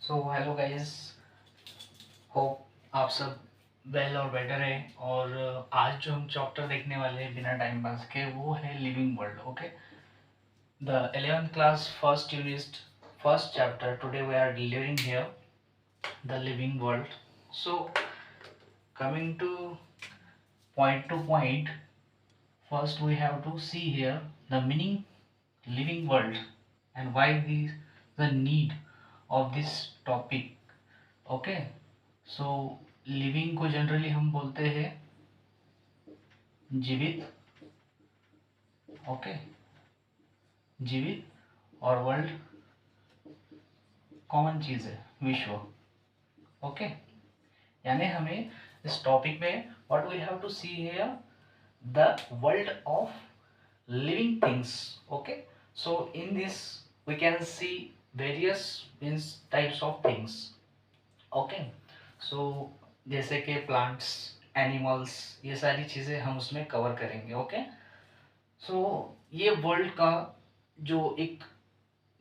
So hello guys, hope आप सब well और बेटर है। और आज जो हम चैप्टर देखने वाले हैं बिना टाइम पास के, वो है living world. Okay, the 11th class first unit first chapter. Today we are living here the living world. So coming to point, first we have to see here the meaning living world and why the need of this topic. Okay, so living को generally हम बोलते हैं जीवित। Okay, जीवित और world common चीज है, विश्व। ओके, यानी हमें इस टॉपिक में what we have to see here the world of living things. Okay, so in this we can see various means types of things. Okay, so जैसे कि प्लांट्स, एनिमल्स, ये सारी चीज़ें हम उसमें कवर करेंगे। ओके, सो ये वर्ल्ड का जो एक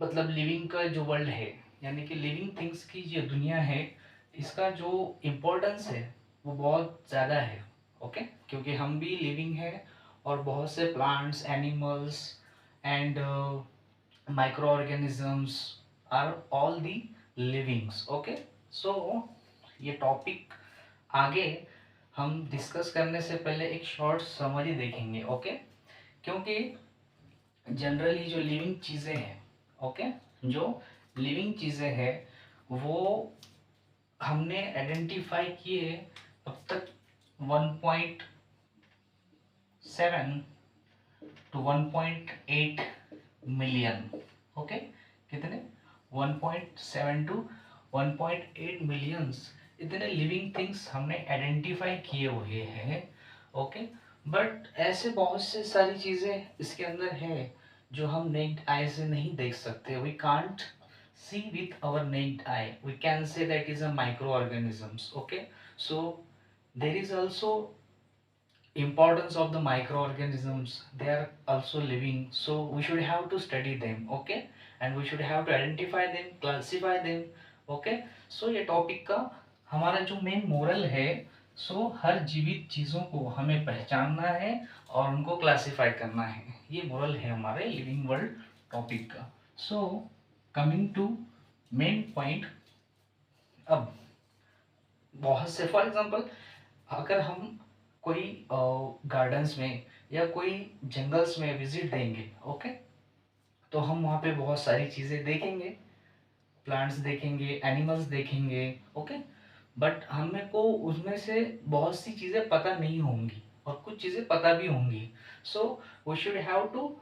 मतलब लिविंग का जो वर्ल्ड है, यानी कि लिविंग थिंग्स की जो दुनिया है, इसका जो इम्पोर्टेंस है वो बहुत ज़्यादा है। ओके, क्योंकि हम भी लिविंग है और बहुत से plants, animals and micro organisms are all the livings. Okay, so ये टॉपिक आगे हम डिस्कस करने से पहले एक शॉर्ट समरी देखेंगे। ओके, क्योंकि जनरली जो लिविंग चीज़ें हैं, ओके, जो लिविंग चीज़ें हैं वो हमने आइडेंटिफाई किए अब तक 1.7 to 1.8 मिलियन। ओके, कितने? 1.7 to 1.8 मिलियंस इतने लिविंग थिंग्स हमने आइडेंटिफाई किए हुए हैं। ओके, बट ऐसे बहुत से सारी चीज़ें इसके अंदर है जो हम नेक्ड आई से नहीं देख सकते। We can't see with our naked eye. We can say that is a microorganisms. Okay, so there is also importance of the microorganisms. They are also living, so we should have to study them. Okay, and we should have to identify them, classify them. Okay, so ये topic का हमारा जो main moral है, सो हर जीवित चीज़ों को हमें पहचानना है और उनको क्लासिफाई करना है। ये मोरल है हमारे लिविंग वर्ल्ड टॉपिक का। So coming to main point, अब बहुत से फॉर एग्जांपल अगर हम कोई गार्डन्स में या कोई जंगल्स में विजिट देंगे, ओके, तो हम वहाँ पे बहुत सारी चीज़ें देखेंगे, प्लांट्स देखेंगे, एनिमल्स देखेंगे। ओके, बट हमें को उसमें से बहुत सी चीज़ें पता नहीं होंगी और कुछ चीज़ें पता भी होंगी। So we should have to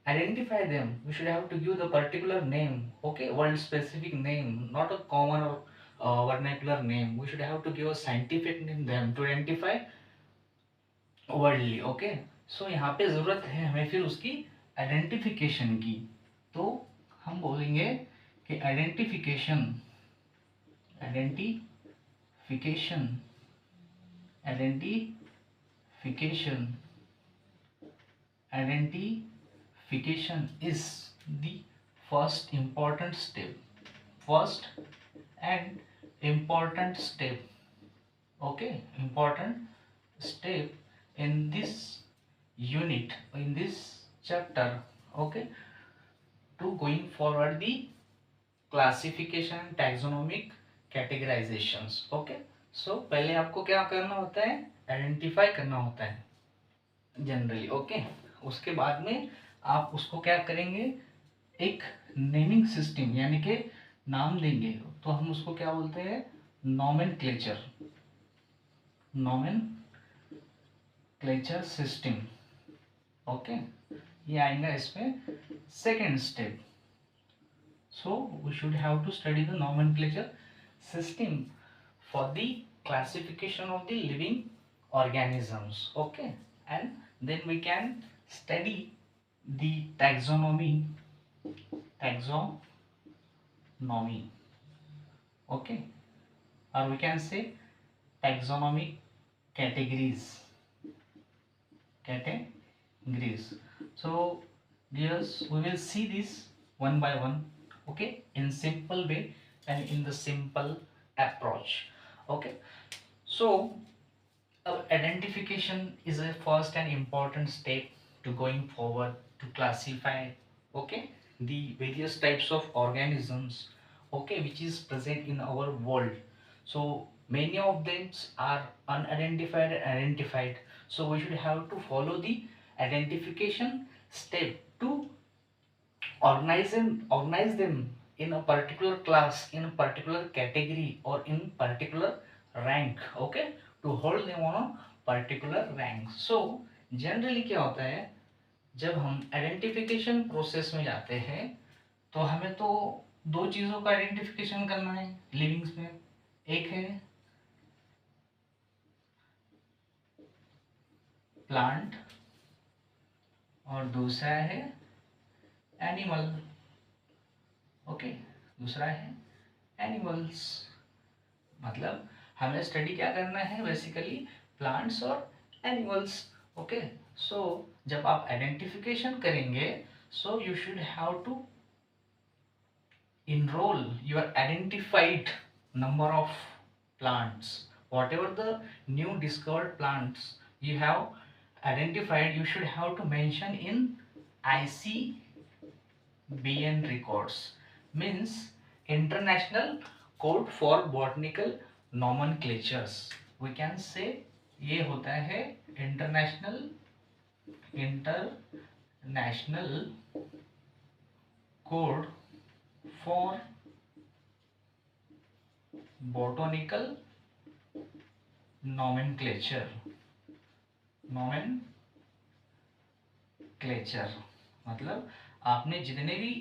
identify them. We should have to give the particular name. Okay, world specific name, not a common or vernacular name. We should have to give a scientific name them to identify worldly. Okay, so यहाँ पे ज़रूरत है हमें फिर उसकी identification की। तो हम बोलेंगे कि identification, identification, identification, identification is the first important step, first and important step. Okay, important step in this unit, in this chapter. Okay, to going forward the classification, taxonomic categorizations. Okay, so पहले आपको क्या करना होता है? Identify करना होता है generally. Okay, उसके बाद में आप उसको क्या करेंगे? एक नेमिंग सिस्टम, यानी कि नाम देंगे। तो हम उसको क्या बोलते हैं? Nomenclature, nomenclature system. Okay, ये आएगा इसमें second step. So we should have to study the nomenclature system for the classification of the living organisms. Okay, and then we can study the taxonomy, taxonomy. Okay, or we can say taxonomic categories, categories. So dears, we will see this one by one. Okay, in simple way, and in the simple approach. Okay, so identification is a first and important step to going forward to classify, okay, the various types of organisms, okay, which is present in our world. So many of them are unidentified and identified, so we should have to follow the identification step to organize them in a particular class, in a particular category, or in particular rank, okay, to hold them on a particular rank. So generally क्या होता है, जब हम identification process में जाते हैं तो हमें तो दो चीजों का आइडेंटिफिकेशन करना है लिविंग्स में। एक है प्लांट और दूसरा है एनिमल। ओके, दूसरा है एनिमल्स। मतलब हमें स्टडी क्या करना है, बेसिकली प्लांट्स और एनिमल्स। ओके, सो जब आप आइडेंटिफिकेशन करेंगे, so you should have to enroll your identified number of plants, whatever the new discovered plants you have identified, you should have to mention in ICBN records, means international code for botanical nomenclatures, we can say। ये होता है international code for botanical nomenclature। मतलब आपने जितने भी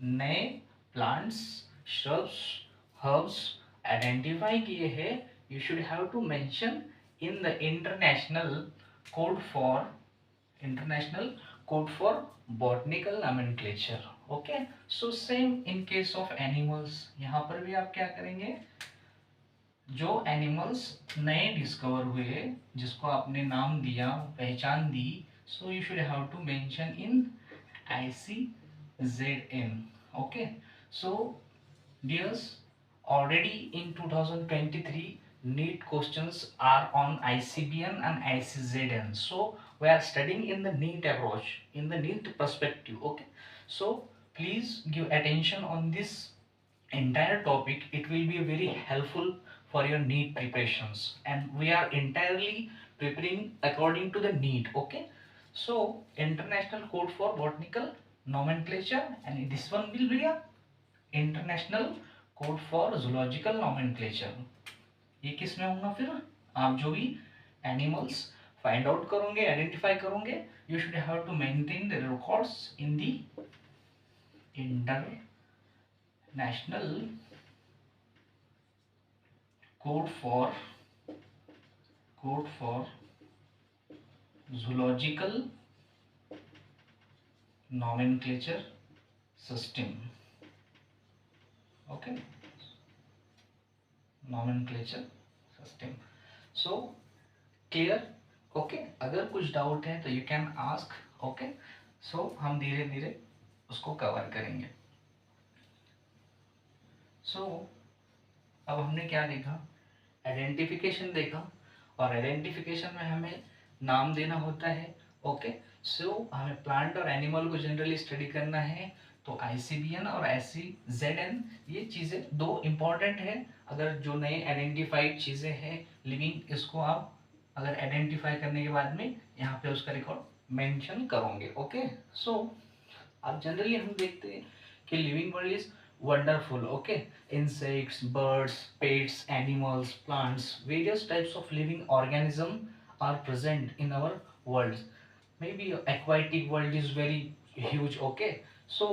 नए plants, shrubs, herbs identify किए हैं, you should have to mention in the international code for botanical nomenclature। Okay, so same in case of animals, यहाँ पर भी आप क्या करेंगे, जो एनिमल्स नए डिस्कवर हुए, जिसको आपने नाम दिया, पहचान दी, so you should have to mention in ICZN। Okay, so dears, already in 2023 NEET questions are on ICBN and ICZN, so we are studying in the NEET approach, in the NEET perspective, okay? So please give attention on this entire topic, it will be very helpful for your NEET preparations, and we are entirely preparing according to the NEET, okay? So international code for botanical nomenclature, and this one will be a international code for zoological nomenclature. ये किस में होगा फिर, आप जो भी animals find out करोगे, identify करोगे, you should have to maintain the records in the international code for zoological nomenclature system. Okay, nomenclature system. So clear? Okay, अगर कुछ डाउट है तो you can ask. Okay, so हम धीरे धीरे उसको कवर करेंगे। सो अब हमने क्या देखा, आइडेंटिफिकेशन देखा, और आइडेंटिफिकेशन में हमें नाम देना होता है। ओके, सो हमें प्लांट और एनिमल को जनरली स्टडी करना है, तो ICBN और ICZN ये चीज़ें दो इम्पॉर्टेंट है। अगर जो नए आइडेंटिफाइड चीज़ें हैं लिविंग, इसको आप अगर आइडेंटिफाई करने के बाद में यहाँ पे उसका रिकॉर्ड मेंशन करोगे। ओके, सो अब जनरली हम देखते हैं कि living world is wonderful. Okay, insects, birds, pets, animals, plants, various types of living organism are present in our world. Maybe aquatic world is very huge। okay, so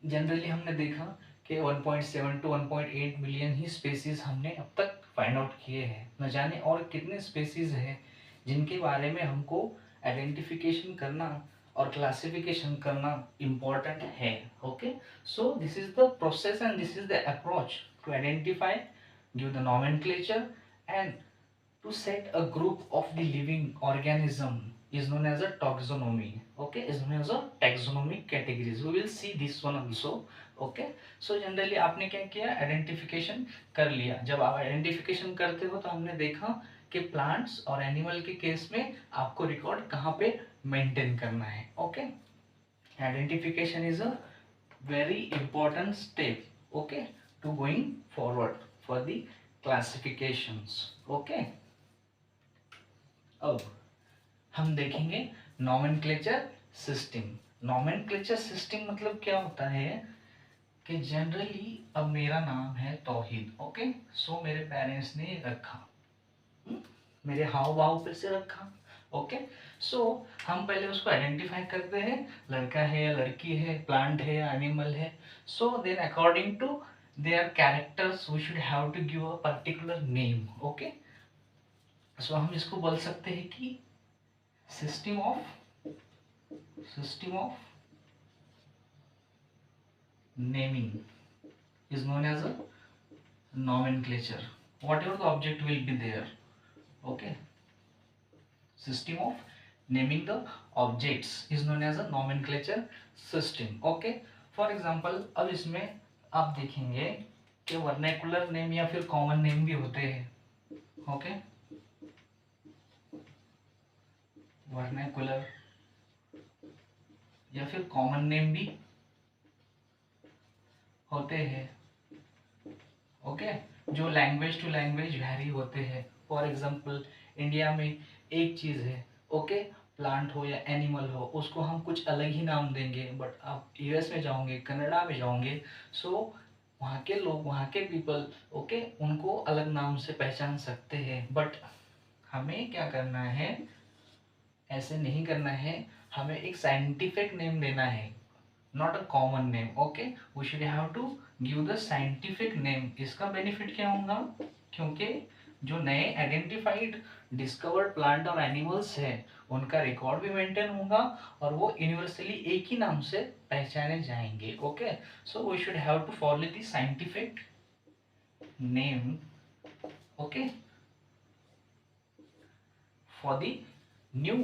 generally हमने देखा कि 1.7 to 1.8 million he species हमने अब तक find out किए हैं। न जाने और कितने स्पेसीज हैं जिनके बारे में हमको आइडेंटिफिकेशन करना और क्लासिफिकेशन करना इम्पोर्टेंट है। Okay, so this is the process and this is the approach to identify, give the nomenclature, and to set a group of the living organism is known as a taxonomy। Okay, is known as a taxonomic categories. We will see this one also. Okay, so generally आपने क्या किया, identification कर लिया. जब आप identification करते हो तो हमने देखा कि प्लांट्स और एनिमल के केस में आपको रिकॉर्ड कहाँ पे मेंटेन करना है. Okay, identification is a very important step, okay, to going forward for the classifications. Okay, अब हम देखेंगे nomenclature system. nomenclature system मतलब क्या होता है कि जनरली अब मेरा नाम है तौहीद. ओके, सो मेरे पेरेंट्स ने रखा, मेरे हाव भाव पे से रखा. ओके, सो हम पहले उसको आइडेंटिफाई करते हैं, लड़का है या लड़की है, प्लांट है या एनिमल है. So then according to their characters we should have to give a particular name. Okay, so हम इसको बोल सकते हैं कि system of naming is known as a nomenclature. Whatever the object will be there. Okay, system of naming the objects is known as a nomenclature system. Okay, for example, अब इसमें आप देखेंगे कि वर्नेकुलर नेम या फिर common name भी होते हैं. ओके, वर्नेकुलर या फिर कॉमन नेम भी होते हैं. ओके, जो लैंग्वेज टू लैंग्वेज वैरी होते हैं. फॉर एग्जांपल, इंडिया में एक चीज़ है, ओके, प्लांट हो या एनिमल हो, उसको हम कुछ अलग ही नाम देंगे. बट आप यूएस में जाओगे, कनाडा में जाओगे, सो वहाँ के लोग, वहाँ के पीपल, ओके, उनको अलग नाम से पहचान सकते हैं. बट हमें क्या करना है, ऐसे नहीं करना है. हमें एक साइंटिफिक नेम देना है, not a common name. Okay, we should have to give the scientific name. इसका बेनिफिट क्या होगा, क्योंकि जो नए आइडेंटिफाइड डिस्कवर्ड प्लांट और एनिमल्स है उनका रिकॉर्ड भी मेंटेन होगा और वो यूनिवर्सली एक ही नाम से पहचाने जाएंगे. Okay, so we should have to follow the scientific name. Okay, for the new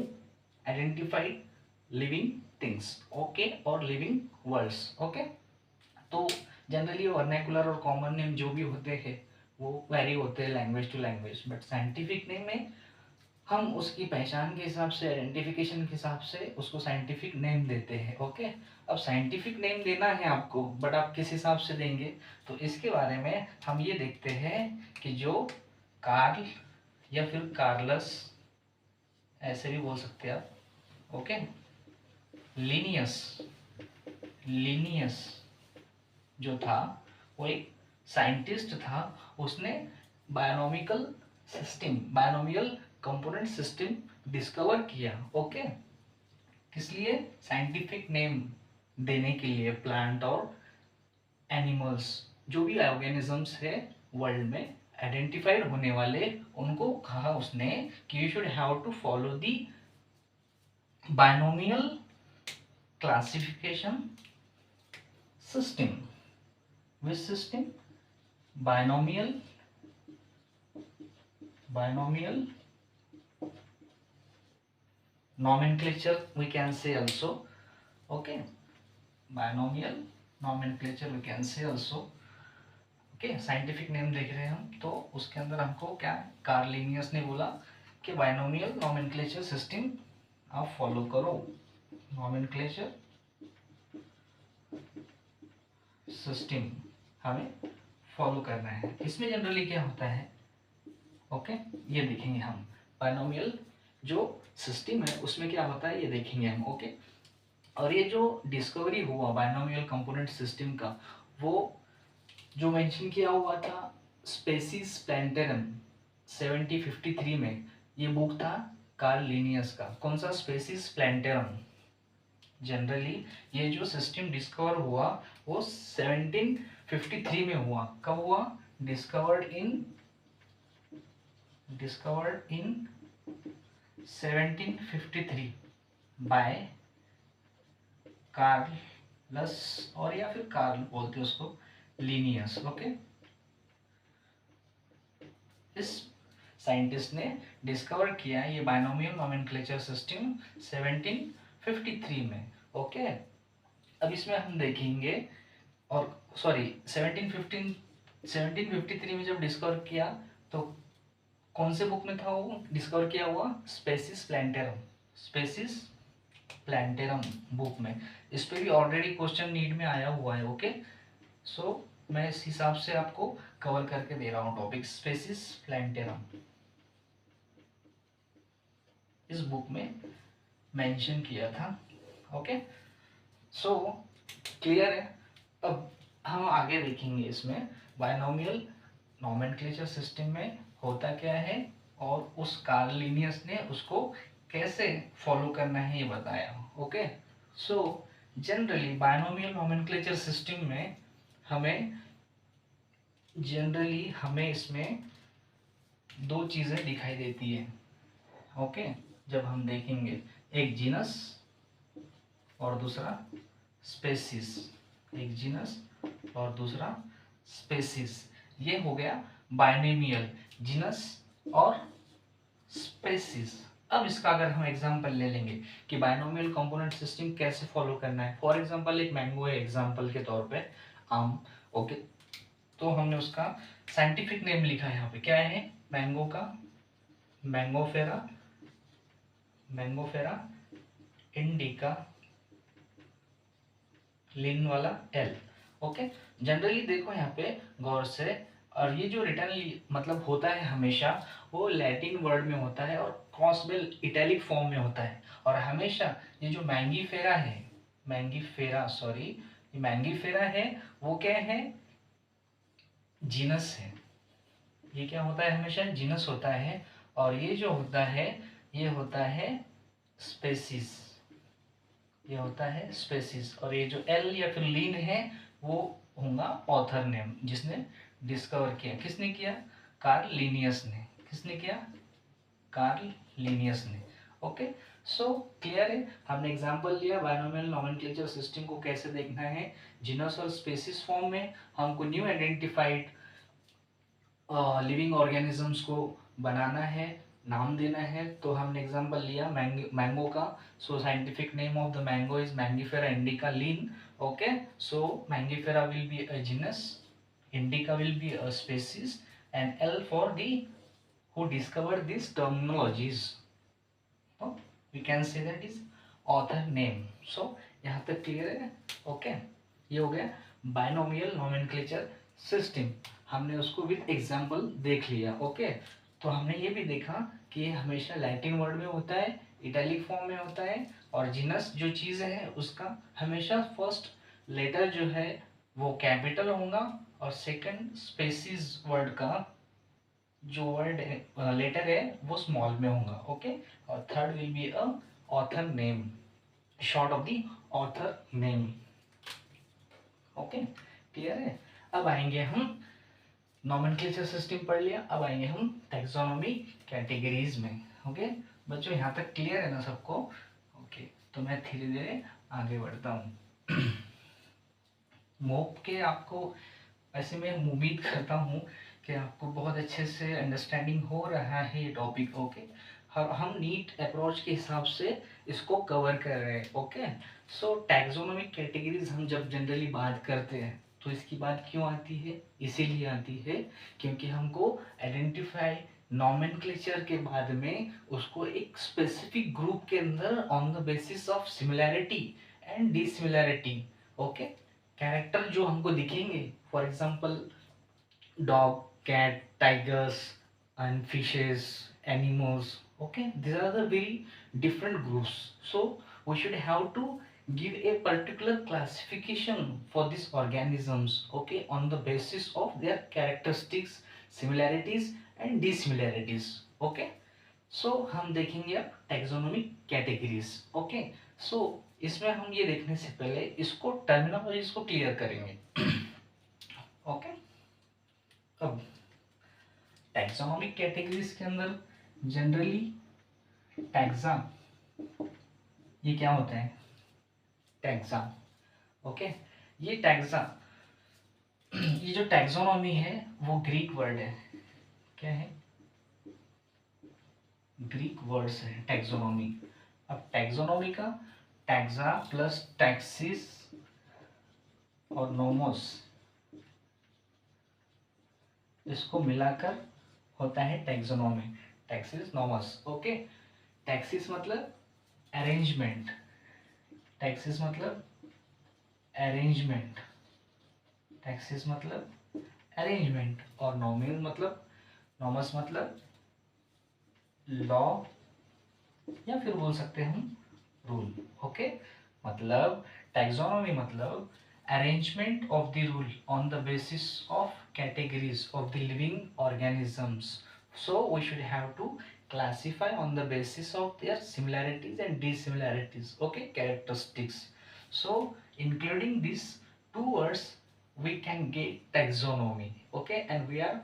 identified living things, okay, और लिविंग वर्ड्स. ओके, तो जनरली वर्नाकुलर और कॉमन नेम जो भी होते हैं वो वेरी होते हैं language to language. But scientific name में हम उसकी पहचान के हिसाब से, आइडेंटिफिकेशन के हिसाब से उसको साइंटिफिक नेम देते हैं. ओके, अब साइंटिफिक नेम देना है आपको, बट आप किस हिसाब से देंगे, तो इसके बारे में हम ये देखते हैं कि जो कार्ल या फिर कार्लस, ऐसे भी बोल सकते हैं आप. ओके, लीनियस जो था वो एक साइंटिस्ट था. उसने बायोनॉमिकल कंपोनेंट सिस्टम डिस्कवर किया. ओके, किस लिए, साइंटिफिक नेम देने के लिए. प्लांट और एनिमल्स, जो भी ऑर्गेनिजम्स है वर्ल्ड में आइडेंटिफाइड होने वाले, उनको कहा उसने कि you should have to follow the binomial classification system. which system, binomial nomenclature we can say also. Okay, binomial nomenclature we can say also. Okay, scientific name देख रहे हैं हम, तो उसके अंदर हमको क्या, कार्ल लीनियस ने बोला कि बायनोमियल नोमेनक्लेचर सिस्टम आप फॉलो करो. नोमेनक्लेचर सिस्टम हमें फॉलो करना है. इसमें जनरली क्या होता है, ओके, ये देखेंगे हम. बायनोमियल जो सिस्टम है उसमें क्या होता है ये देखेंगे हम. ओके, और ये जो डिस्कवरी हुआ बायनोमियल कंपोनेंट सिस्टम का, वो जो मेंशन किया हुआ था स्पेसीज प्लैंटेरम 1753 में, ये बुक था कार्ल लीनियस का. कौन सा, स्पेसीज प्लैंटेरम. जनरली ये जो सिस्टम डिस्कवर हुआ वो 1753 में हुआ. कब हुआ, डिस्कवर्ड इन 1753 बाय कार्लस, और या फिर कार्ल बोलते हैं उसको, लीनियस. ओके, इस साइंटिस्ट ने डिस्कवर किया ये बायनोमियल नोमेनक्लेचर सिस्टम 1753 में। ओके, अब इसमें हम देखेंगे, और सॉरी 1753 में जब डिस्कवर किया तो कौन से बुक में था वो डिस्कवर किया हुआ? Species Plantarum, Species Plantarum book में। इस पे भी ऑलरेडी क्वेश्चन नीट में आया हुआ है। ओके, सो मैं इस हिसाब से आपको कवर करके दे रहा हूँ टॉपिक। स्पेसिस प्लांटेरम इस बुक में मेंशन किया था। ओके, सो क्लियर है। अब हम आगे देखेंगे इसमें बायनोमियल नोमेनक्लेचर सिस्टम में होता क्या है और उस कार्ल लिनियस ने उसको कैसे फॉलो करना है ये बताया। Okay, so generally binomial nomenclature system में हमें इसमें दो चीजें दिखाई देती है। ओके, जब हम देखेंगे एक जीनस और दूसरा स्पेसिस, एक जीनस और दूसरा स्पेसिस, ये हो गया बायनोमियल, जीनस और स्पेसिस। अब इसका अगर हम एग्जांपल ले लेंगे कि बायनोमियल कंपोनेंट सिस्टम कैसे फॉलो करना है। फॉर एग्जांपल एक मैंगो है एग्जांपल के तौर पे, आम। ओके, तो हमने उसका साइंटिफिक नेम लिखा है यहाँ पे, क्या है? मैंगो का मैंगोफेरा, मैंगोफेरा इंडिका, लिन वाला एल। ओके, जनरली देखो यहाँ पे गौर से, और ये जो रिटर्न मतलब होता है हमेशा वो लैटिन वर्ड में होता है और क्रॉसबेल इटैलिक फॉर्म में होता है। और हमेशा ये जो मैंगीफेरा है, मैंगीफेरा सॉरी, ये मैंगीफेरा है वो क्या है? जीनस है। ये क्या होता है? हमेशा जीनस होता है। और ये जो होता है ये होता है स्पेसिस, ये होता है स्पेसिस। और ये जो एल या फिर लीन है वो होगा ऑथर नेम, जिसने डिस्कवर किया। किसने किया? कार्ल लिनियस ने। किसने किया? कार्ल लिनियस ने। ओके, सो क्लियर है। हमने एग्जांपल लिया बायनोमियल नोमेनक्लेचर सिस्टम को कैसे देखना है। जीनस और स्पेसिस फॉर्म में हमको न्यू आइडेंटिफाइड लिविंग ऑर्गेनिजम्स को बनाना है, नाम देना है। तो हमने एग्जांपल लिया मैंगो का। सो scientific name of the mango is Mangifera indica lean. Okay, so Mangifera will be a genus, indica will be a species, and L for the who discovered these terminologies, so we can say that is author name. So यहाँ तक clear है? Okay, ये हो गया binomial nomenclature system. हमने उसको with example देख लिया। ओके, तो हमने ये भी देखा कि ये हमेशा लैटिन वर्ड में होता है, इटैलिक फॉर्म में होता है, और जीनस जो चीज़ है उसका हमेशा फर्स्ट लेटर जो है वो कैपिटल होगा और सेकंड स्पेसिस वर्ड का जो वर्ड लेटर है वो स्मॉल में होगा। ओके, और third will be a author name, short of the author name. Okay, clear है। अब आएंगे हम नोमेनक्लेचर सिस्टम पढ़ लिया, अब आएंगे हम टैक्सोनॉमी कैटेगरीज में। ओके बच्चों, यहाँ तक क्लियर है ना सबको? ओके, तो मैं धीरे धीरे आगे बढ़ता हूँ। मोप के आपको ऐसे मैं उम्मीद करता हूँ कि आपको बहुत अच्छे से अंडरस्टैंडिंग हो रहा है ये टॉपिक। ओके, हम नीट अप्रोच के हिसाब से इसको कवर कर रहे हैं। ओके, सो टैक्सोनॉमिक कैटेगरीज हम जब जनरली बात करते हैं तो इसकी बात क्यों आती है? इसीलिए आती है क्योंकि हमको आइडेंटिफाई नॉमेनक्लेचर के बाद में उसको एक स्पेसिफिक ग्रुप के अंदर on the basis of similarity and dissimilarity, okay, character जो हमको दिखेंगे, for example dog, cat, tigers and fishes, animals, okay, these are the very different groups. So we should have to give a particular classification for these organisms, okay, on the basis of their characteristics, similarities and dissimilarities. Okay, so हम देखेंगे अब taxonomic categories. Okay, सो इसमें हम ये देखने से पहले इसको टर्मिनोलॉजीज को क्लियर करेंगे। ओके, अब टैक्सोनॉमिक कैटेगरीज के अंदर जनरली टैक्सा, ये क्या होता है? टैक्सा। ओके, ये टैक्सा, ये जो टैक्सोनॉमी है वो ग्रीक वर्ड है। क्या है? ग्रीक वर्ड्स है टैक्सोनॉमी। अब टैक्सोनॉमी का टैक्सा प्लस टैक्सिस और नोमोस, इसको मिलाकर होता है taxonomy, taxis nomos. Okay, taxis मतलब अरेंजमेंट, टैक्सिस मतलब अरेंजमेंट, टैक्सिस मतलब अरेंजमेंट, और नॉमिनल मतलब, नॉमस मतलब लॉ, या फिर बोल सकते हैं हम रूल। ओके, मतलब टैक्सोनॉमी मतलब arrangement of the rule on the basis of categories of the living organisms, so we should have to classify on the basis of their similarities and dissimilarities, okay, characteristics. So including these two words we can get taxonomy, okay, and we are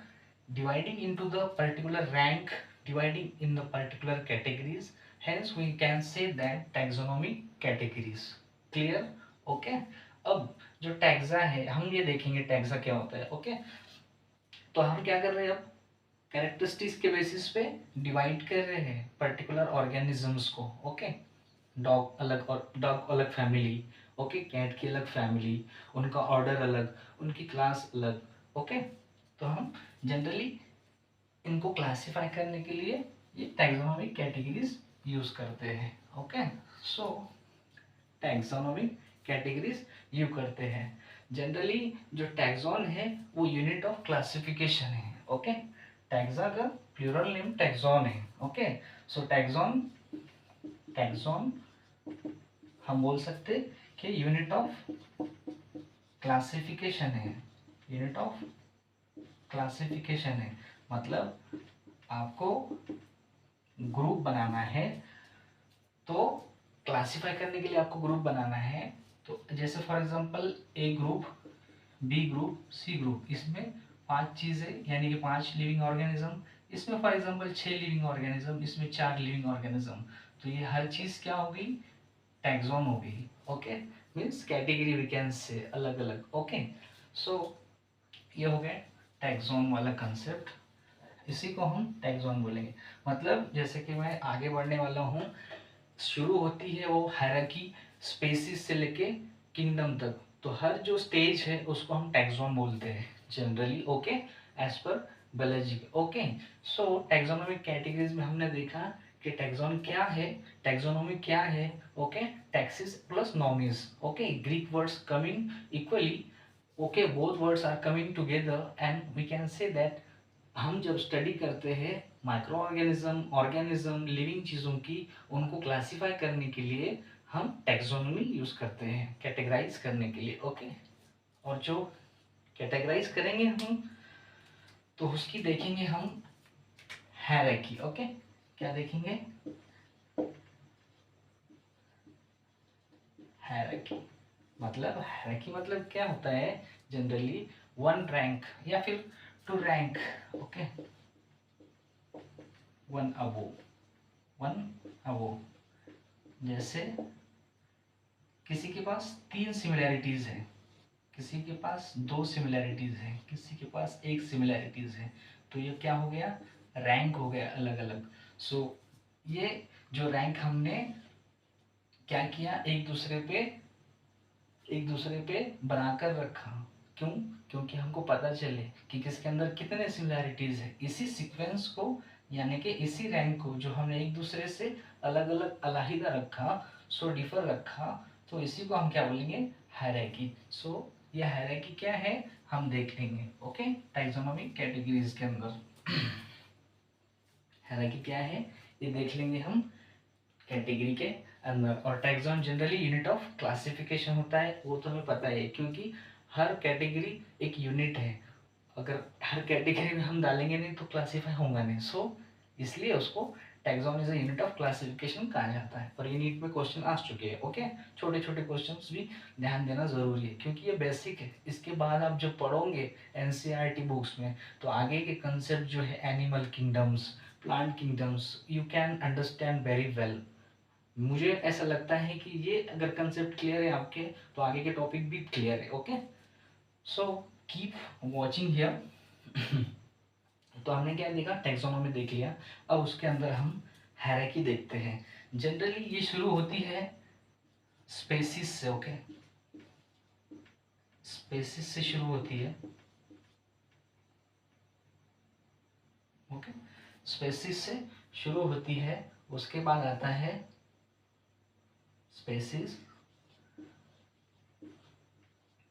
dividing into the particular rank, dividing in the particular categories, hence we can say that taxonomy categories, clear? okay, अब जो taxa है हम ये देखेंगे taxa क्या होता है। Okay, तो हम क्या कर रहे हैं, अब कैरेक्टरिस्टिक्स के बेसिस पे डिवाइड कर रहे हैं पर्टिकुलर ऑर्गेनिजम्स को। ओके, डॉग अलग, और डॉग अलग फैमिली, ओके, कैट की अलग फैमिली, उनका ऑर्डर अलग, उनकी क्लास अलग। ओके, तो हम जनरली इनको क्लासिफाई करने के लिए ये टैक्सोनॉमिक कैटेगरीज यूज करते हैं। Okay, so taxonomic categories use करते हैं। जनरली जो टैक्सॉन है वो यूनिट ऑफ क्लासिफिकेशन है। ओके, टैक्सा का प्लूरल नेम टैक्सॉन है। ओके, सो टैक्सॉन, टैक्सॉन हम बोल सकते कि यूनिट ऑफ क्लासिफिकेशन है, यूनिट ऑफ क्लासिफिकेशन है। मतलब आपको ग्रुप बनाना है, तो क्लासिफाई करने के लिए आपको ग्रुप बनाना है। तो जैसे for example A group, B group, C group, इसमें 5 चीजें यानी कि 5 लिविंग ऑर्गेनिज्म, इसमें फॉर एग्जांपल 6 लिविंग ऑर्गेनिज्म, इसमें 4 लिविंग ऑर्गेनिज्म, तो ये हर चीज क्या हो गई, टैक्सॉन हो गई। Okay, means category we can say अलग अलग। ओके, सो ये हो गया टैक्सॉन वाला कंसेप्ट, इसी को हम टैक्सॉन बोलेंगे। मतलब जैसे कि मैं आगे बढ़ने वाला हूँ, शुरू होती है वो हायरार्की स्पेसिस से लेके किंगडम तक, तो हर जो स्टेज है उसको हम टैक्सॉन बोलते हैं generally. Okay, as per biology. Okay, so taxonomic categories में हमने देखा कि टैक्सॉन क्या है, टैक्सोनॉमी क्या है। Okay, taxis plus nomos, okay, Greek words coming equally, okay, both words are coming together and we can say that हम जब स्टडी करते हैं माइक्रो ऑर्गेनिज्म, ऑर्गेनिज्म, लिविंग चीज़ों की, उनको क्लासिफाई करने के लिए हम टैक्सोनॉमी यूज करते हैं कैटेगराइज करने के लिए। ओके, और जो कैटेगराइज करेंगे हम तो उसकी देखेंगे हम हायरार्की। ओके, क्या देखेंगे, हायरार्की। मतलब हायरार्की मतलब क्या होता है, जनरली वन रैंक या फिर two rank. Okay, one above, one above. जैसे किसी के पास 3 सिमिलैरिटीज है, किसी के पास 2 सिमिलैरिटीज है, किसी के पास 1 सिमिलैरिटीज है, तो ये क्या हो गया, रैंक हो गया अलग अलग। सो ये जो रैंक हमने क्या किया, एक दूसरे पे बनाकर रखा। क्यों, क्योंकि हमको पता चले कि किसके अंदर कितने सिमिलैरिटीज है। इसी सीक्वेंस को यानी कि इसी रैंक को जो हमने एक दूसरे से अलग अलग अलहदा रखा, सो डिफर रखा, तो इसी को हम क्या बोलेंगे, हायरार्की। सो ये हायरार्की क्या है हम देख लेंगे। ओके, टैक्सोनॉमिक कैटेगरीज के अंदर हायरार्की क्या है ये देख लेंगे हम कैटेगरी के अंदर। और taxon generally unit of classification होता है, वो तो हमें पता है क्योंकि हर कैटेगरी एक यूनिट है। अगर हर कैटेगरी में हम डालेंगे नहीं तो क्लासीफाई होगा नहीं, सो इसलिए उसको taxon is a unit of classification कहा जाता है। और ये नीट में क्वेश्चन आ चुके हैं। ओके, छोटे छोटे क्वेश्चंस भी ध्यान देना जरूरी है क्योंकि ये बेसिक है। इसके बाद आप जब पढ़ोगे एनसीईआरटी बुक्स में तो आगे के कंसेप्ट जो है animal kingdoms, plant kingdoms, you can understand very well. मुझे ऐसा लगता है कि ये अगर कंसेप्ट क्लियर है आपके तो आगे के टॉपिक भी क्लियर है। Okay, so keep watching here. तो हमने क्या देखा, टैक्सोनॉमी देख लिया। अब उसके अंदर हम हायरार्की देखते हैं। जनरली ये शुरू होती है स्पेसिस से, ओके, स्पेसिस से शुरू होती है, ओके, स्पेसिस से शुरू होती है, उसके बाद आता है स्पेसिस,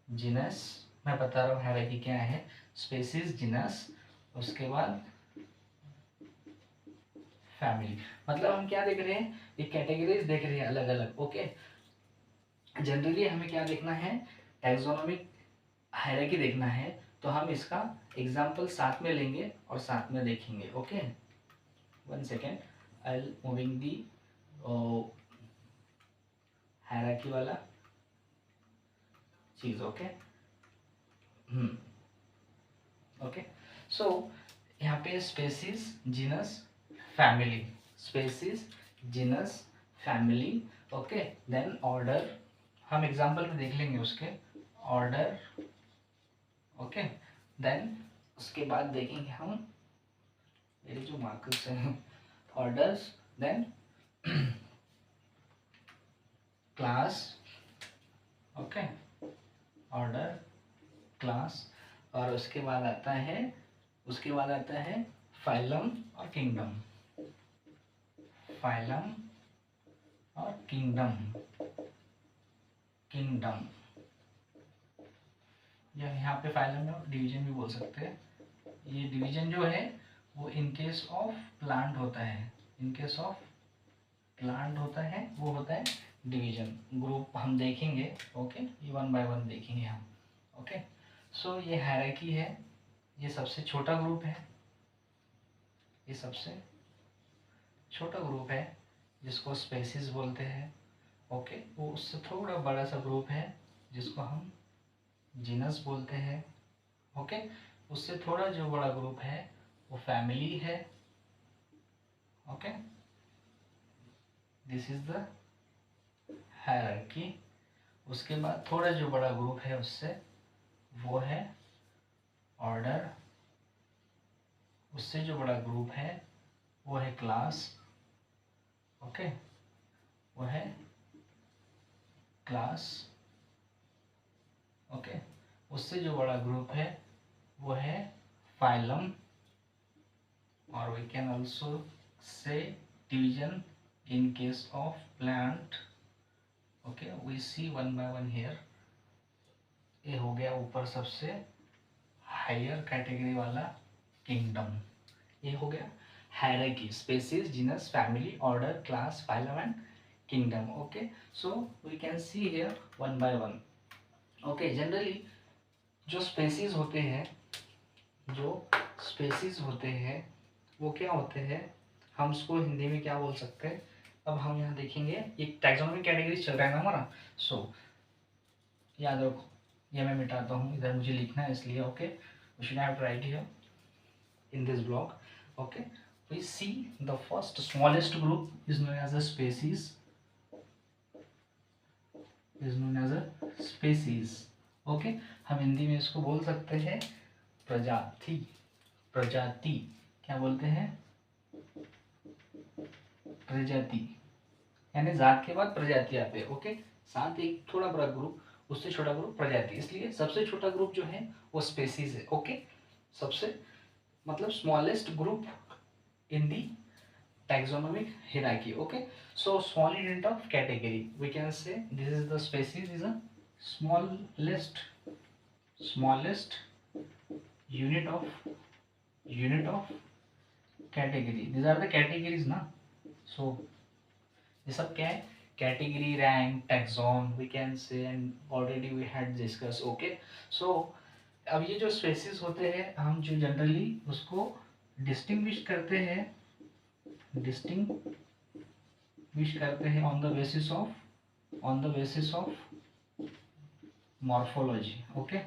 जीनस, मैं बता रहा हूँ हायरार्की क्या है, स्पेसिस, जीनस, उसके बाद फैमिली। मतलब हम क्या देख रहे हैं, ये कैटेगरीज देख रहे हैं अलग अलग, ओके। जनरली हमें क्या देखना है, टैक्सोनॉमिक हायरार्की देखना है, तो हम इसका एग्जाम्पल साथ में लेंगे और साथ में देखेंगे, okay. 1 second, I'll moving the hierarchy वाला चीज, ओके। ओके, सो यहाँ पे species, genus, family, species, genus, family, okay, then order, हम एग्जाम्पल में देख लेंगे उसके, ऑर्डर, ओके, देन उसके बाद देखेंगे हम मेरे जो मार्कर्स हैं, orders, then class, okay, order, class, और उसके बाद आता है फाइलम और किंगडम, फाइलम और किंगडम, किंगडम, या यहाँ पे फाइलम में डिवीजन भी बोल सकते हैं। ये डिवीजन जो है वो इन केस ऑफ प्लांट होता है, इन केस ऑफ प्लांट होता है, वो होता है डिवीजन। ग्रुप हम देखेंगे, ओके, ये 1 बाय 1 देखेंगे हम, ओके। सो ये हायरार्की है, ये सबसे छोटा ग्रुप है, ये सबसे छोटा ग्रुप है जिसको स्पेसिस बोलते हैं, ओके। वो उससे थोड़ा बड़ा सा ग्रुप है जिसको हम जीनस बोलते हैं, ओके। उससे थोड़ा जो बड़ा ग्रुप है वो फैमिली है, okay. This is the hierarchy. उसके बाद थोड़ा जो बड़ा ग्रुप है उससे, वो है ऑर्डर। उससे जो बड़ा ग्रुप है वो है क्लास, ओके, वो है क्लास, ओके। उससे जो बड़ा ग्रुप है वो है फाइलम, और we can also say division in case of plant, okay. We see 1 by 1 here. ये हो गया ऊपर सबसे हायर कैटेगरी वाला किंगडम, ये हो गया hierarchy, species, genus, family, order, class, phylum and kingdom, okay. So we can see here 1 by 1, okay. Generally जो स्पेसिस होते हैं, जो स्पेसिस होते हैं वो क्या होते हैं, हम उसको हिंदी में क्या बोल सकते हैं। अब हम यहाँ देखेंगे, एक टैक्सोनॉमिक कैटेगरी चल रहा है ना हमारा, सो याद रखो, ये मैं मिटाता हूँ, इधर मुझे लिखना है इसलिए, okay. We should have to write here in this block, okay. We see the first smallest group is known as a species, okay. हम हिंदी में इसको बोल सकते हैं प्रजाति, प्रजाति, क्या बोलते हैं, प्रजाति, यानी जात के बाद प्रजाति आते हैं, ओके। साथ एक थोड़ा बड़ा ग्रुप, उससे छोटा ग्रुप प्रजाति, इसलिए सबसे छोटा ग्रुप जो है वो स्पेसीज है, ओके। सबसे मतलब smallest group in the taxonomic hierarchy, okay. So small unit of category, we can say this is the species is a smallest unit of category. These are the categories ना, so ये सब क्या है, category, rank, taxon we can say, and already we had discussed, okay. So अब ये जो species होते हैं हम जो जनरली उसको डिस्टिंग्विश करते हैं on the basis of morphology, okay.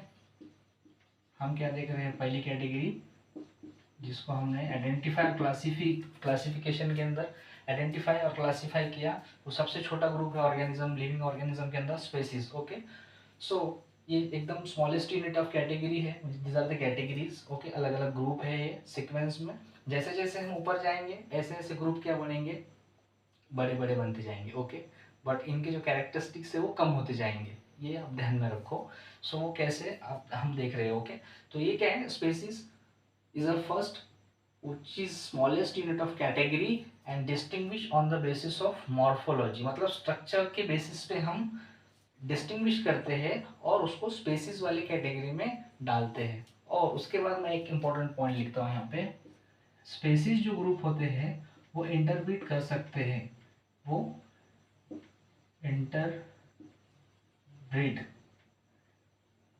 हम क्या देख रहे हैं, पहली कैटेगरी जिसको हमने आइडेंटिफाई क्लासिफिकेशन के अंदर आइडेंटिफाई और क्लासिफाई किया, वो सबसे छोटा ग्रुप है ऑर्गेनिज्म, लिविंग ऑर्गेनिज्म के अंदर स्पेसिस, ओके। सो ये एकदम स्मॉलेस्ट यूनिट ऑफ कैटेगरी है, this are the categories, okay. अलग अलग ग्रुप है ये सीक्वेंस में, जैसे जैसे हम ऊपर जाएंगे ऐसे ऐसे ग्रुप क्या बनेंगे, बड़े बड़े बनते जाएंगे, ओके। बट इनके जो कैरेक्टरिस्टिक्स है वो कम होते जाएंगे, ये आप ध्यान में रखो। सो वो कैसे आप हम देख रहे हो। ओके, तो ये क्या है, species is a first which is smallest unit of category and distinguish on the basis of morphology, मतलब स्ट्रक्चर के बेसिस पे हम डिस्टिंग्विश करते हैं और उसको स्पेसिस वाली कैटेगरी में डालते हैं। और उसके बाद मैं एक इंपॉर्टेंट पॉइंट लिखता हूँ यहाँ पे, स्पेसिस जो ग्रुप होते हैं वो इंटरब्रीड कर सकते हैं, वो इंटरब्रीड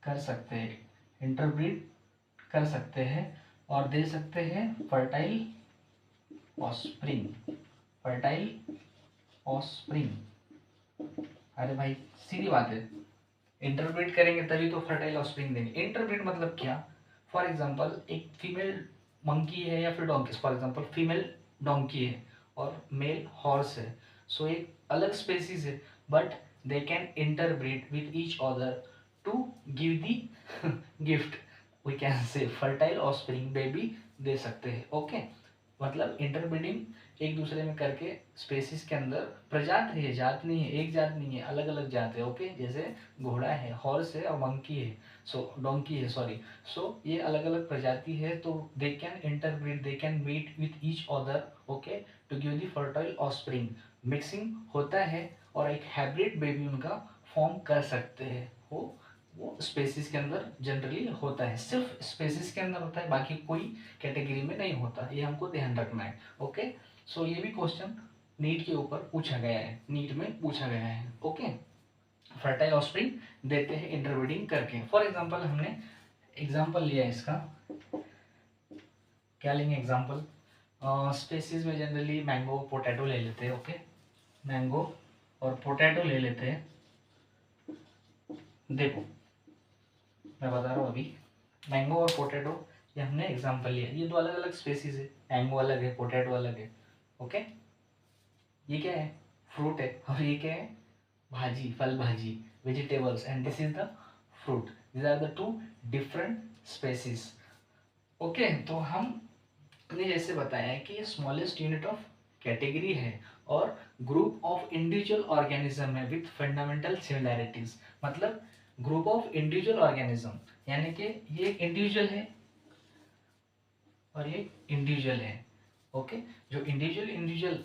कर सकते हैं, इंटरब्रीड कर सकते हैं और दे सकते हैं फर्टाइल ऑस्प्रिंग, फर्टाइल ऑस्प्रिंग। अरे भाई सीधी बात है, इंटरब्रीड करेंगे तभी तो फर्टाइल ऑस्प्रिंग देंगे। इंटरब्रीड मतलब क्या, फॉर एग्जांपल एक फीमेल मंकी है या फिर donkey, for example female donkey है और मेल हॉर्स है, सो एक अलग स्पेसीज है, but they can interbreed with each other to give the gift, we can say fertile offspring baby दे सकते हैं। ओके, मतलब इंटरब्रीडिंग एक दूसरे में करके स्पेसिस के अंदर प्रजात है, जात नहीं है, एक जात नहीं है, अलग अलग जात है। ओके, जैसे घोड़ा है, हॉर्स है और मंकी है, सो डोंकी है सॉरी, सो ये अलग अलग प्रजाति है, तो they can interbreed, they can meet with each other, okay, to give the fertile offspring. Mixing होता है और एक हाइब्रिड बेबी उनका फॉर्म कर सकते हैं। वो स्पेसिस के अंदर जनरली होता है, सिर्फ स्पेसिस के अंदर होता है, बाकी कोई कैटेगरी में नहीं होता, ये हमको ध्यान रखना है। ओके, सो ये भी क्वेश्चन नीट के ऊपर पूछा गया है, नीट में पूछा गया है। ओके, फर्टाइल ऑस्प्रिंग देते हैं इंटरब्रीडिंग करके। फॉर एग्जांपल हमने एग्जांपल लिया इसका, क्या लेंगे एग्जांपल, स्पेसिस में जनरली मैंगो पोटैटो ले लेते हैं। ओके, मैंगो और पोटैटो ले लेते हैं। देखो मैं बता रहा हूँ अभी, मैंगो और पोटैटो ये हमने एग्जांपल लिया, ये दो अलग अलग स्पेसीज है, मैंगो अलग है, पोटैटो अलग है। ओके, ये क्या है, फ्रूट है, और ये क्या है, भाजी, फल भाजी, vegetables, and this is the fruit, these are the two different species. Okay, तो हमने जैसे बताया कि ये स्मॉलेस्ट यूनिट ऑफ कैटेगरी है और ग्रुप ऑफ इंडिविजुअल ऑर्गेनिज्म है विथ फंडामेंटल सिमिलैरिटीज, मतलब ग्रुप ऑफ इंडिविजुअल ऑर्गेनिज्म, यानी कि ये इंडिविजुअल है और ये इंडिविजुअल है। ओके, जो individual individual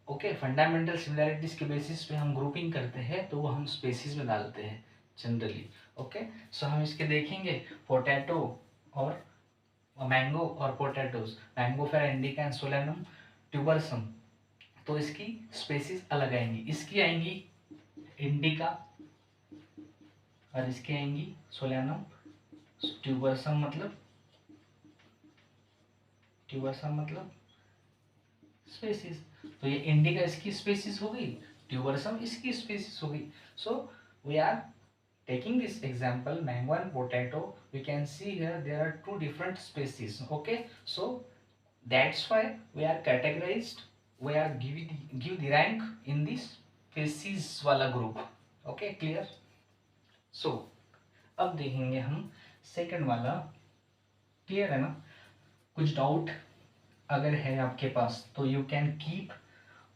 okay fundamental similarities के बेसिस पे हम ग्रुपिंग करते हैं तो वो हम स्पेसीज में डालते हैं जनरली। ओके, सो हम इसके देखेंगे, पोटैटो और मैंगो और पोटैटोज, मैंगो फेरा इंडिका एंड सोलेनम ट्यूबरसम, तो इसकी स्पेसीज अलग आएंगी, इसकी आएंगी इंडिका और इसकी आएंगी सोलेनम ट्यूबरसम, मतलब ट्यूबरसम मतलब स्पेसीज, तो ये इंडिका इसकी स्पेसीज हो गई, ट्यूबरसम इसकी स्पेसीज हो गई। So we are taking this example mango and potato, we can see here there are two different species. Okay, so that's why we are categorized, we are give the rank in this species wala group. Okay, clear? So अब देखेंगे हम second वाला, clear है ना? कुछ doubt अगर है आपके पास तो you can keep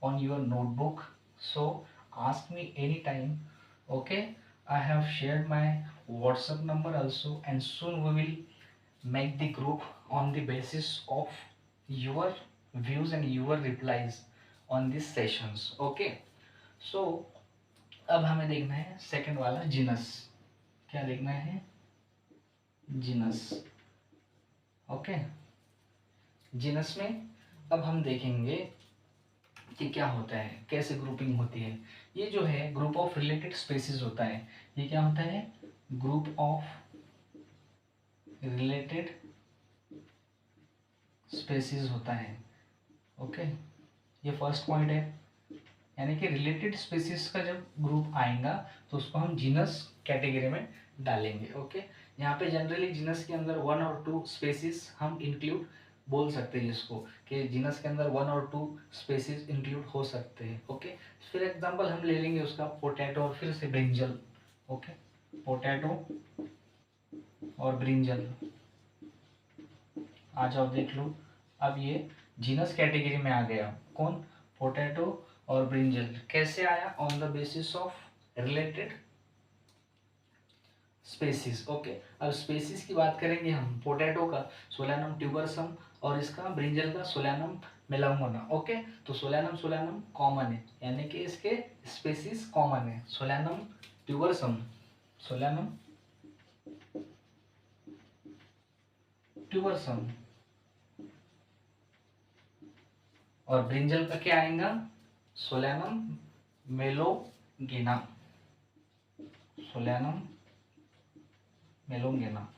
on your notebook, so ask me any time. Okay, I have shared my WhatsApp number also, and soon we will make the group on the basis of your views and your replies on these sessions. Okay, so अब हमें देखना है second वाला genus, क्या देखना है, genus. Okay, genus में अब हम देखेंगे कि क्या होता है, कैसे ग्रुपिंग होती है। ये जो है ग्रुप ऑफ रिलेटेड स्पेसीज होता है, ये क्या होता है, ग्रुप ऑफ रिलेटेड स्पेसीज होता है। ओके, ये फर्स्ट पॉइंट है, यानी कि रिलेटेड स्पेसीज का जब ग्रुप आएगा तो उसको हम जीनस कैटेगरी में डालेंगे। ओके, यहाँ पे जनरली जीनस के अंदर 1 और 2 स्पेसीज हम इंक्लूड बोल सकते हैं इसको, कि जीनस के अंदर 1 और 2 स्पेसीज इंक्लूड हो सकते हैं। ओके, फिर एग्जांपल हम ले लेंगे उसका पोटैटो और फिर से ब्रिंजल। ओके, पोटैटो और ब्रिंजल, आ जाओ देख लो, अब ये जीनस कैटेगरी में आ गया, कौन, पोटैटो और ब्रिंजल कैसे आया? On the basis of related species. Okay, अब स्पेसीज की बात करेंगे हम। पोटैटो का सोलानम ट्यूबरसम और इसका ब्रिंजल का सोलानम मेलामोना। ओके, तो सोलानम सोलानम कॉमन है, यानी कि इसके स्पेसीज कॉमन है। सोलानम ट्यूबरसम, सोलानम ट्यूबरसम और ब्रिंजल का क्या आएगा? Solanum melongena, Solanum melongena.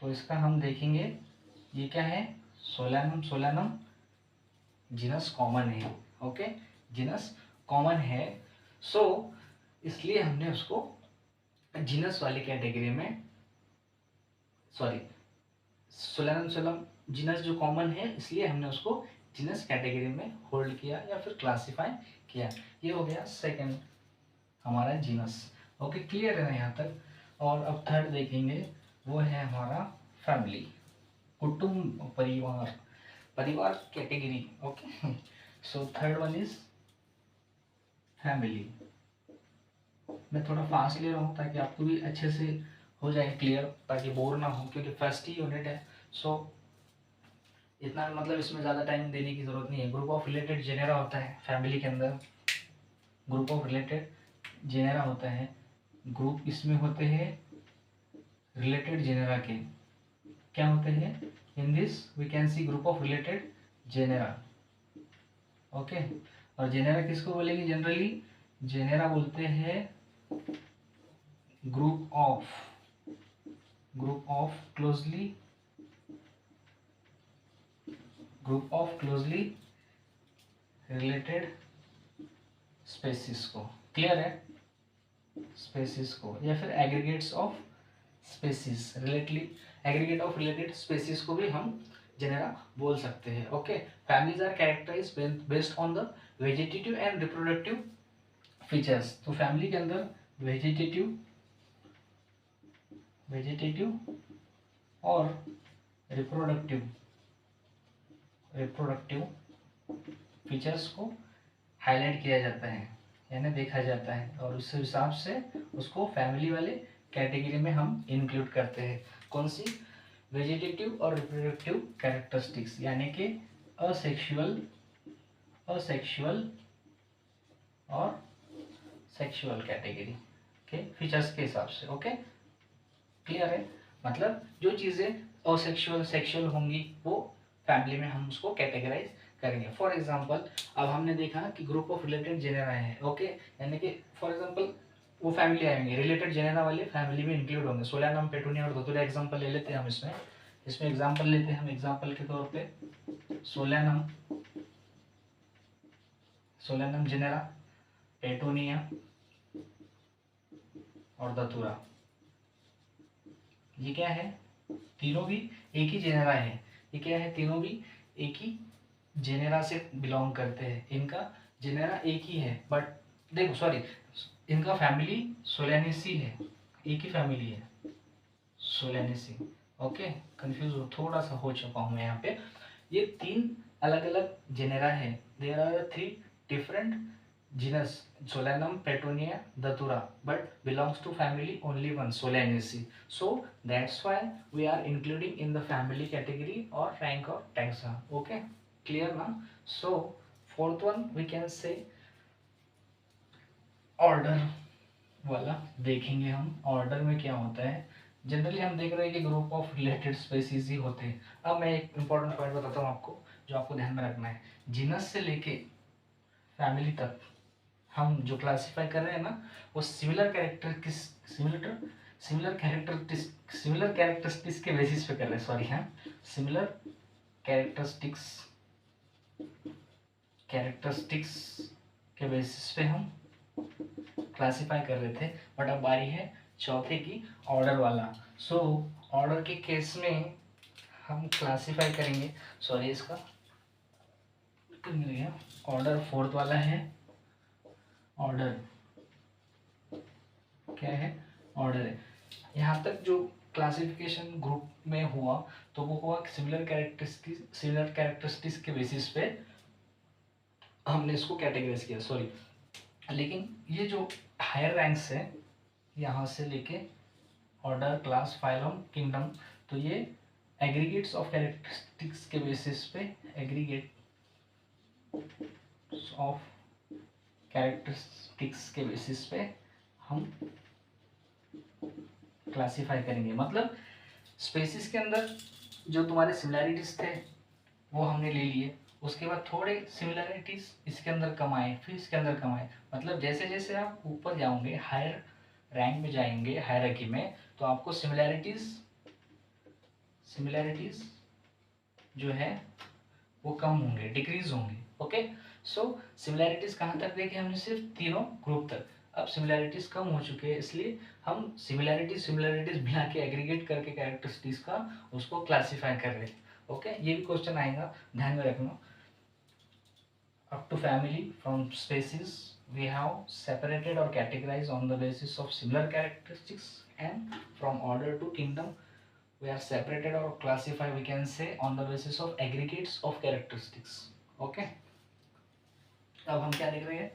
तो इसका हम देखेंगे ये क्या है? सोलानम सोलानम जीनस कॉमन है। ओके, जीनस कॉमन है, सो इसलिए हमने उसको जीनस वाली कैटेगरी में, सॉरी, सोलानम सोलानम जीनस जो कॉमन है इसलिए हमने उसको जीनस कैटेगरी में होल्ड किया या फिर क्लासिफाई किया। ये हो गया सेकंड हमारा जीनस। ओके, क्लियर है ना यहाँ तक? और अब थर्ड देखेंगे, वो है हमारा फैमिली, कुटुंब, परिवार, परिवार category. Okay, so third one is family. मैं थोड़ा फास्ट ले रहा हूँ ताकि आपको भी अच्छे से हो जाए क्लियर, ताकि बोर ना हो, क्योंकि फर्स्ट ही यूनिट है। सो इतना मतलब इसमें ज़्यादा टाइम देने की ज़रूरत नहीं है। ग्रुप ऑफ रिलेटेड जेनेरा होता है फैमिली के अंदर, ग्रुप ऑफ रिलेटेड जेनेरा होता है। ग्रुप इसमें होते हैं रिलेटेड जेनेरा के, क्या होते हैं? In this we can see group of related genera. Okay, और जेनेरा किसको बोलेंगे? जनरली जेनेरा बोलते हैं group of closely related species को। क्लियर है? स्पेसिस को, या फिर aggregates of species, aggregate of related species को भी हम जेनेरा बोल सकते हैं। Okay, families are characterized based on the vegetative and reproductive features. तो फैमिली के अंदर वेजिटेटिव और रिप्रोडक्टिव फीचर्स को हाईलाइट किया जाता है, यानी देखा जाता है, और उस हिसाब से उसको फैमिली वाले कैटेगरी में हम इंक्लूड करते हैं। कौन सी? वेजिटेटिव और रिप्रोडक्टिव कैरेक्टरिस्टिक्स, यानी कि असेक्सुअल और सेक्सुअल कैटेगरी के फीचर्स के हिसाब से। ओके, क्लियर है? मतलब जो चीज़ें असेक्सुअल सेक्सुअल होंगी वो फैमिली में हम उसको कैटेगराइज करेंगे। फॉर एग्जांपल, अब हमने देखा कि ग्रुप ऑफ रिलेटेड जेनेरा है। ओके, यानी कि फॉर एग्जांपल वो फैमिली आएंगे, रिलेटेड जेनेरा वाले फैमिली में इंक्लूड होंगे। सोलानम, पेटूनिया और धतूरा एग्जांपल ले लेते हैं हम इसमें एग्जांपल लेते हैं हम। एग्जांपल के तौर पे सोलानम जेनेरा, पेटूनिया और धतूरा, ये क्या है? तीनों भी एक ही जेनेरा है। ये क्या है? तीनों भी एक ही जेनेरा से बिलोंग करते हैं। इनका जेनेरा एक ही है, बट देखो सॉरी, इनका फैमिली सोलानेसी है, एक ही फैमिली है, सोलानेसी। ओके, कंफ्यूज थोड़ा सा हो चुका हूँ मैं यहाँ पे। ये तीन अलग अलग जेनेरा है। There are 3 different genus Solanum, Petunia, Datura, but belongs to family only one, Solanaceae. So that's why we are including in the family category or rank of taxa. Okay, clear now? So fourth one we can say order वाला देखेंगे हम। Order में क्या होता है? Generally हम देख रहे हैं कि ग्रुप ऑफ रिलेटेड स्पेसीज ही होते हैं। अब मैं एक इंपॉर्टेंट पॉइंट बताता हूँ आपको, जो आपको ध्यान में रखना है। जीनस से लेके फैमिली तक हम जो क्लासिफाई कर रहे हैं ना, वो सिमिलर कैरेक्टरिस्टिक्स के बेसिस पे कर रहे हैं। सॉरी, हाँ, सिमिलर कैरेक्टरिस्टिक्स के बेसिस पे हम क्लासिफाई कर रहे थे, बट अब बारी है चौथे की, ऑर्डर वाला। सो ऑर्डर के केस में हम क्लासिफाई करेंगे, सॉरी इसका ऑर्डर फोर्थ वाला है। ऑर्डर क्या है? ऑर्डर है। यहाँ तक जो क्लासिफिकेशन ग्रुप में हुआ तो वो हुआ सिमिलर कैरेक्टरिस्टिक्स के बेसिस पे हमने इसको कैटेगराइज किया, सॉरी। लेकिन ये जो हायर रैंक्स है यहाँ से लेके ऑर्डर, क्लास, फाइलम, किंगडम, तो ये एग्रीगेट्स ऑफ कैरेक्टरिस्टिक्स के बेसिस पे, एग्रीगेट्स ऑफ कैरेक्टरिस्टिक्स के बेसिस पे हम क्लासिफाई करेंगे। मतलब स्पेसिस के अंदर जो तुम्हारे सिमिलैरिटीज थे वो हमने ले लिए, उसके बाद थोड़े सिमिलैरिटीज इसके अंदर कम आए, फिर इसके अंदर कम आए। मतलब जैसे जैसे आप ऊपर जाओगे, हायर रैंक में जाएंगे हायरार्की में, तो आपको सिमिलैरिटीज जो है वो कम होंगे, डिक्रीज होंगे। ओके, सो सिमिलैरिटीज कहाँ तक देखे हमने? सिर्फ तीनों ग्रुप तक। अब सिमिलैरिटीज कम हो चुके हैं, इसलिए हम सिमिलैरिटीज मिला के एग्रीगेट करके कैरेक्टरिस्टिक्स का उसको क्लासीफाई कर रहे हैं। ओके, ये भी क्वेश्चन आएगा, ध्यान में रखना। Up to family, from species we have separated or categorized on the basis of similar characteristics, and from order to kingdom we are separated or classified, we can say, on the basis of aggregates of characteristics. Okay, अब हम क्या देख रहे हैं?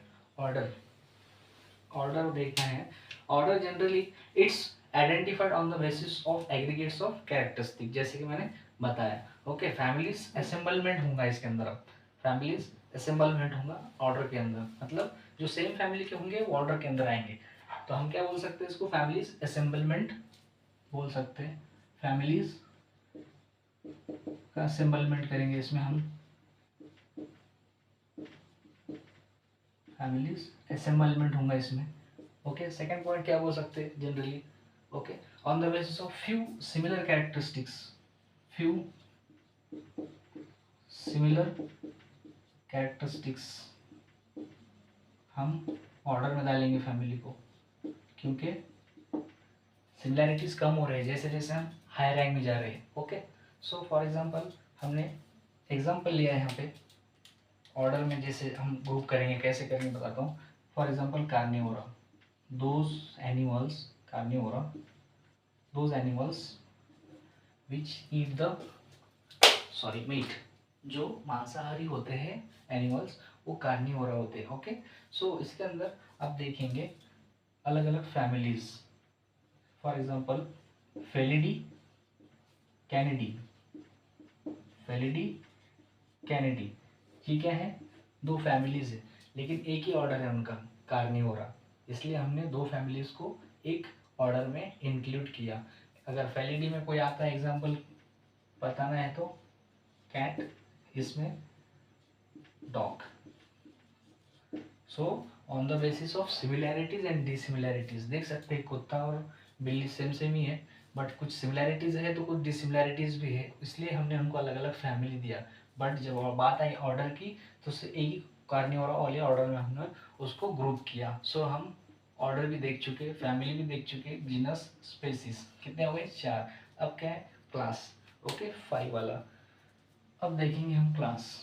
Order देखना है। Order generally it's identified on the basis of aggregates of characteristic, जैसे कि मैंने बताया। ओके, फैमिलीज असेंबलमेंट होगा इसके अंदर। अब फैमिलीज असेंबलमेंट होगा ऑर्डर के अंदर, मतलब जो सेम फैमिली के होंगे वो ऑर्डर के अंदर आएंगे। तो हम क्या बोल सकते हैं इसको? फैमिलीज असेंबलमेंट बोल सकते हैं। फैमिलीज का असेंबलमेंट करेंगे इसमें हम, फैमिलीज असेंबलमेंट होगा इसमें। ओके, सेकंड पॉइंट क्या बोल सकते हैं generally? Okay, on the basis of few similar characteristics, few similar characteristics हम ऑर्डर में डालेंगे फैमिली को, क्योंकि सिमिलैरिटीज कम हो रहे हैं जैसे जैसे हम हाई रैंक में जा रहे हैं। ओके, सो फॉर एग्जांपल हमने एग्जांपल लिया है यहाँ पे ऑर्डर में, जैसे हम ग्रुप करेंगे, कैसे करेंगे बताता हूँ। For example Carnivora, those animals, Carnivora, those animals which eat the, sorry, meat, जो मांसाहारी होते हैं एनिमल्स वो कार्निवोरा होते हैं। ओके, सो इसके अंदर आप देखेंगे अलग अलग families. For example Felidae, Canidae, Felidae, Canidae, ये क्या है? दो फैमिलीज है, लेकिन एक ही ऑर्डर है उनका, कार्निवोरा, इसलिए हमने दो फैमिलीज को एक ऑर्डर में इंक्लूड किया। अगर फेलिडी में कोई आता है एग्जांपल बताना है तो कैट, इसमें dog. So on the basis of similarities and dissimilarities, देख सकते हैं कुत्ता और बिल्ली सेम सेम ही है, बट कुछ सिमिलैरिटीज है तो कुछ डिसिमिलैरिटीज भी है, इसलिए हमने उनको अलग अलग फैमिली दिया। बट जब बात आई ऑर्डर की तो एक ही कार्निवोरा वाले ऑर्डर में हमने उसको ग्रुप किया। सो हम ऑर्डर भी देख चुके, फैमिली भी देख चुके, जीनस, स्पेसीज, कितने हो गए? 4। अब क्या है? क्लास। ओके, 5 वाला। अब देखेंगे हम क्लास।